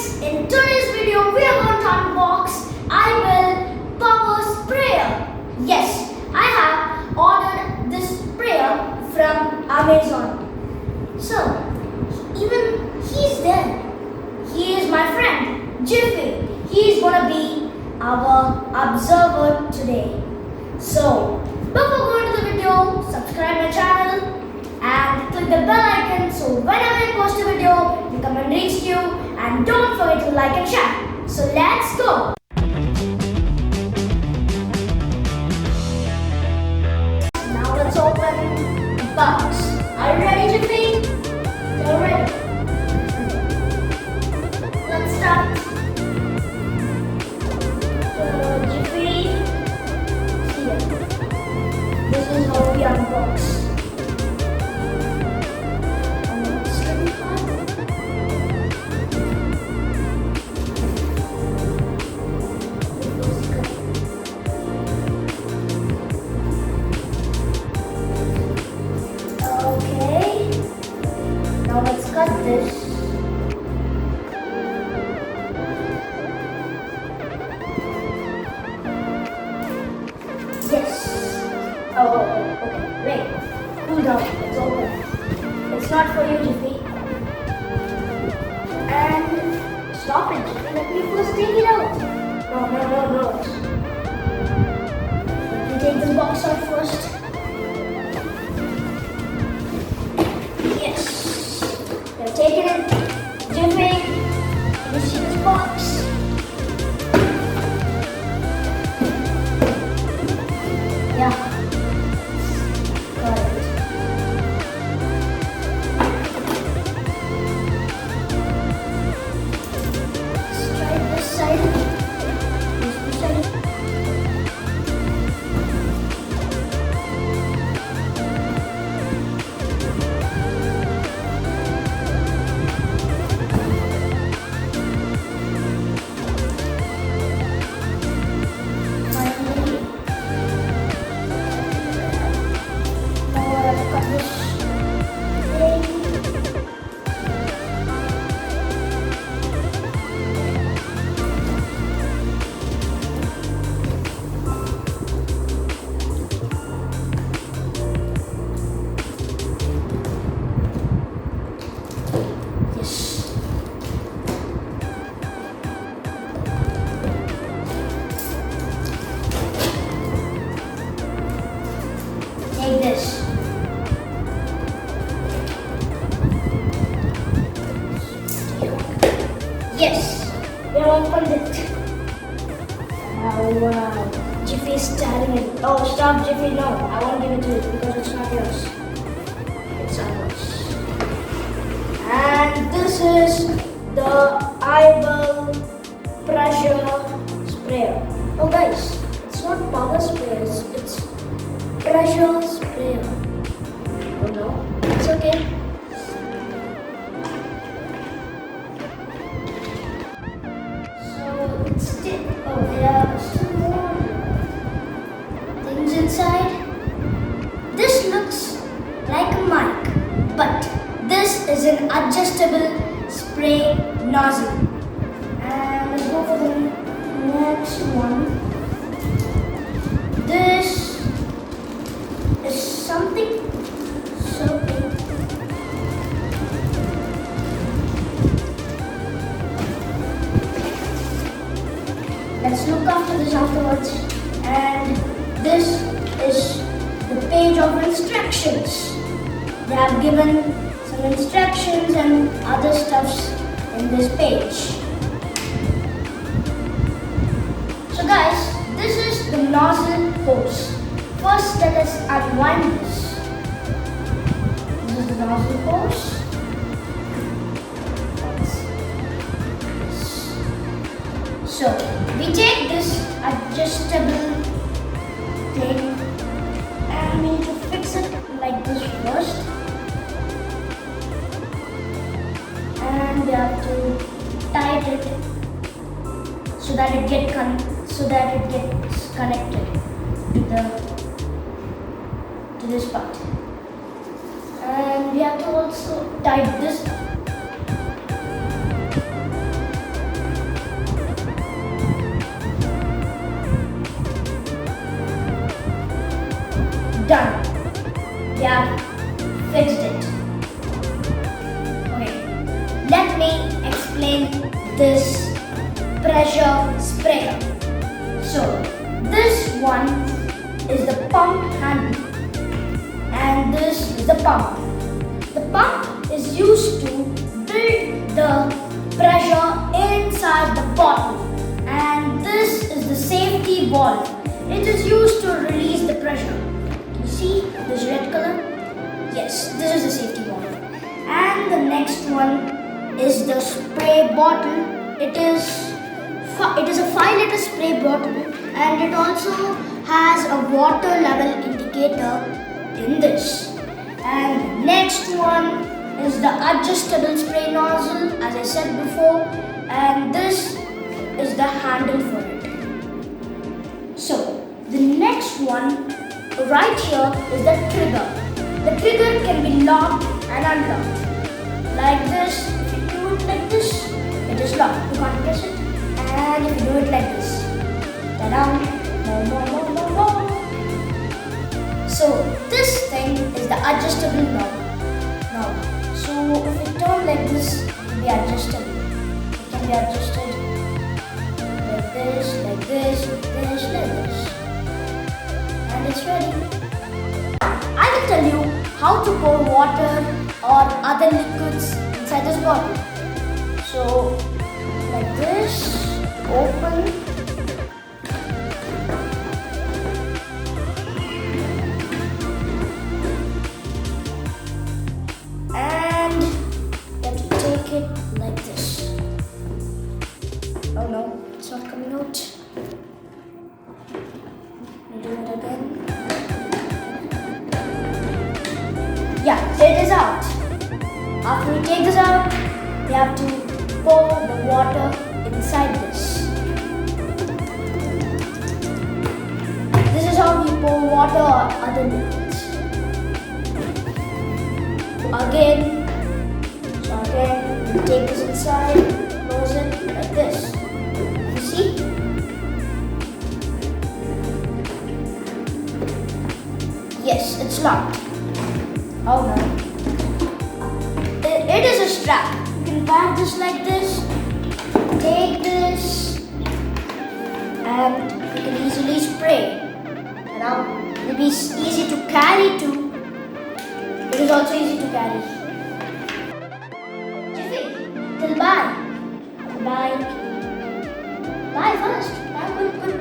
friends, in today's video we are going to unbox Ibell power sprayer. Yes, I have ordered this sprayer from Amazon. So, even he's there. He is my friend, Giffy. He is going to be our observer today. So, before going to the video, subscribe my channel and click the bell icon so whenever I post a video, the comment reaches you, and don't forget to like and share. So let's go! Now let's open the box. Are you ready, Giffy? You're ready. Let's start. Giffy, here. This is how we unbox. Now let's cut this. Yes. Okay. Wait. Cool down. It's open. It's not for you, Giffy. And stop it, Giffy. Let me first take it out. No. Let me take this box out first. Take it in, Giffy. Can you see this box? Yeah. Got it. Let's try this side. This side. Take this. Yes, we have opened it. Wow. Giffy is staring at it. Oh, stop, Giffy. No, I won't give it to you because it's not yours. It's ours. And this is the Ibell pressure sprayer. Oh, guys, it's not power sprayer. It's pressure sprayer. Oh no, it's okay. So it's still, there are still more things inside. This looks like a mic, but this is an adjustable spray nozzle. And let's go for the next one. This is something so big. Let's look after this afterwards. And this is the page of instructions. They have given some instructions and other stuffs in this page. So guys, this is the nozzle hose. First, let us unwind this. This is the nozzle hose. So, we take this adjustable thing and we need to fix it like this first. And we have to tight it so that it gets connected to this part. And we have to also tight this. let me explain this pressure sprayer. So this one is the pump handle and this is the pump. The pump is used to build the pressure inside the bottle, and this is the safety valve. It is used to release the pressure. Can you see this red color? Yes, this is the safety valve. And the next one is the spray bottle. It is a 5 liter spray bottle, and it also has a water level indicator in this. And next one is the adjustable spray nozzle, as I said before, and this is the handle for it. So the next one right here is the trigger. The trigger can be locked and unlocked. Like this, if you do it like this, it is locked. You can't press it. And if you do it like this, ta-da! No. So this thing is the adjustable knob. So if you turn like this, it will be adjustable. It can be adjusted like this, like this, like this, like this. And it's ready. I will tell you how to pour water or other liquids inside this bottle. So like this, open. And you have to take it like this. Oh no, it's not coming out. Let me do it again. Yeah, so it is out. After we take this out, we have to pour the water inside this. This is how we pour water or other liquids. Again, we take this inside, close it like this. You see? Yes, it's locked. Oh no. It is a strap. You can bag this like this, take this, and you can easily spray. Now, it will be easy to carry too. It is also easy to carry. Giffy, till bye. Bye. Bye first. Bye, good.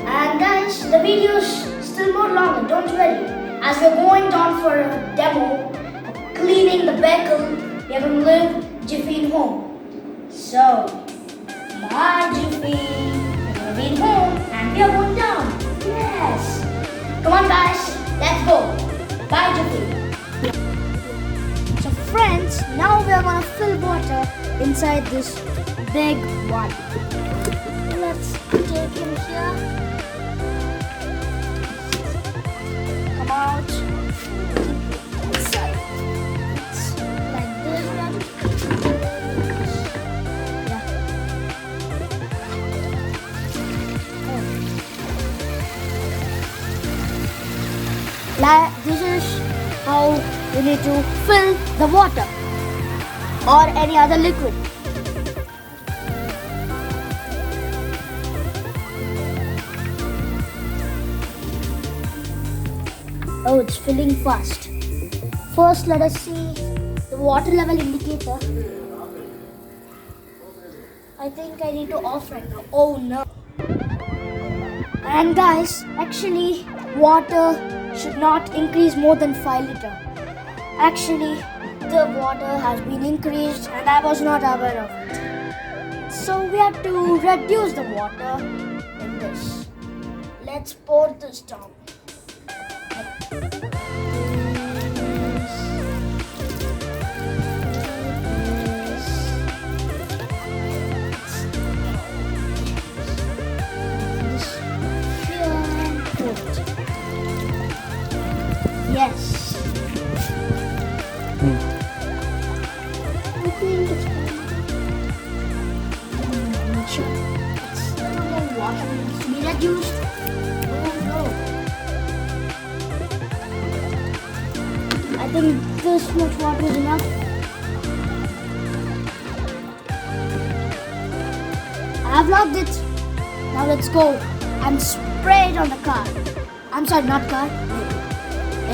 And guys, the video is still more longer, don't worry. As we're going down for a demo of cleaning the vehicle, we are going to leave Giffy in home. So, bye Giffy. We're going to be in home and we are going down. Yes. Come on guys, let's go. Bye Giffy. So friends, now we are going to fill water inside this big one. Let's take him here. Come out. Inside. It's like this one. This is how you need to fill the water or any other liquid. Oh, it's filling fast. First, let us see the water level indicator. I think I need to off right now. Oh no. And guys, actually, water should not increase more than 5 liters. Actually, the water has been increased and I was not aware of it. So we have to reduce the water like this. Let's pour this down. Yes. I think it's not sure. It's a little water needs to be reduced. Oh no. I think this much water is enough. I've locked it. Now let's go and spray it on the car. I'm sorry, not car.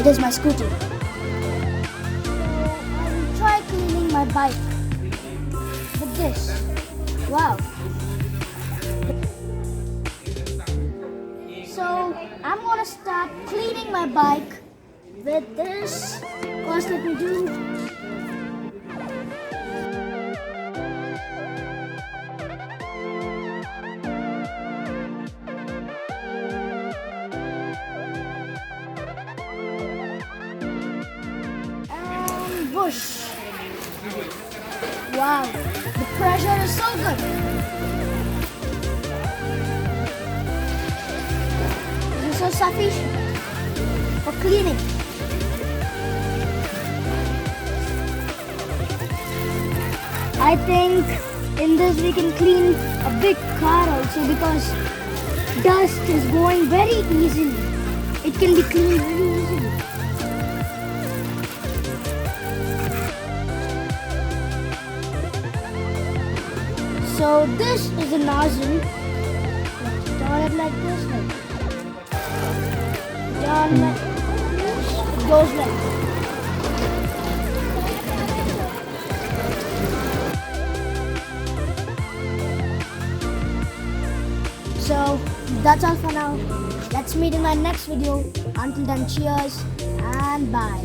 It is my scooter. I'll try cleaning my bike with this. Wow. So I'm gonna start cleaning my bike with this. First, let me do. And whoosh. Wow, the pressure is so good. This is so sufficient for cleaning. I think in this we can clean a big car also, because dust is going very easily. It can be cleaned very easily. So this is a nozzle. Let's turn it like this. Turn like this. It goes like this. So that's all for now. Let's meet in my next video. Until then, cheers and bye.